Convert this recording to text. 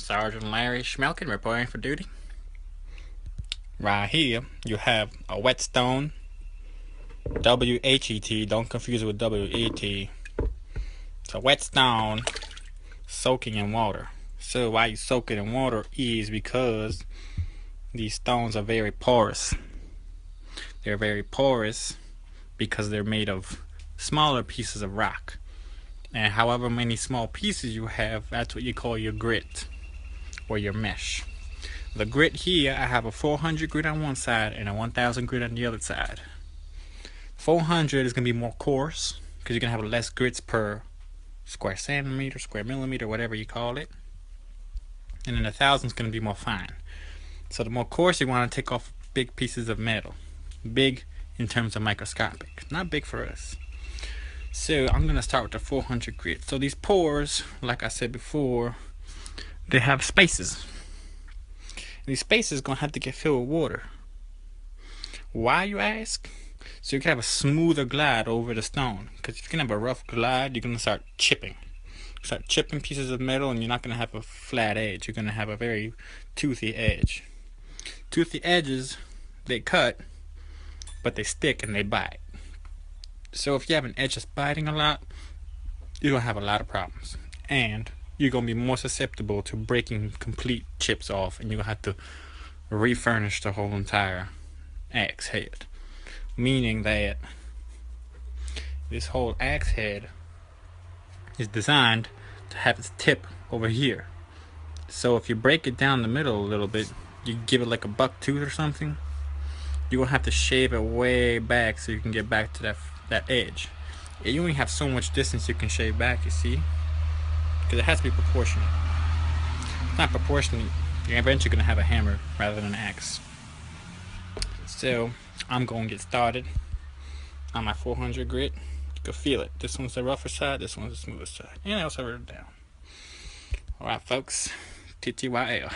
Sergeant Larry Schmelkin reporting for duty. Right here, you have a whetstone, W-H-E-T, don't confuse it with W-E-T. It's a whetstone soaking in water. So why you soak it in water is because these stones are very porous. They're very porous because they're made of smaller pieces of rock. And however many small pieces you have, that's what you call your grit or your mesh. The grit here, I have a 400 grit on one side and a 1000 grit on the other side. 400 is going to be more coarse because you're going to have less grits per square centimeter, square millimeter, whatever you call it. And then 1000 is going to be more fine. So the more coarse, you want to take off big pieces of metal. Big in terms of microscopic, not big for us. So I'm going to start with the 400 grit. So these pores, like I said before, they have spaces. And these spaces are going to have to get filled with water. Why, you ask? So you can have a smoother glide over the stone. Because if you can have a rough glide, you're going to start chipping. Start chipping pieces of metal and you're not going to have a flat edge. You're going to have a very toothy edge. Toothy edges, they cut, but they stick and they bite. So if you have an edge that's biting a lot, you're going to have a lot of problems. And you're going to be more susceptible to breaking complete chips off, and you're going to have to refurnish the whole entire axe head. Meaning that this whole axe head is designed to have its tip over here. So if you break it down the middle a little bit, you give it like a buck tooth or something, you're going to have to shave it way back so you can get back to that edge. You only have so much distance you can shave back, you see, because it has to be proportionate. If it's not proportionate, you're eventually going to have a hammer rather than an axe. So I'm going to get started on my 400 grit. You can feel it. This one's the rougher side, this one's the smoother side. And I also wrote it down. Alright folks, TTYL.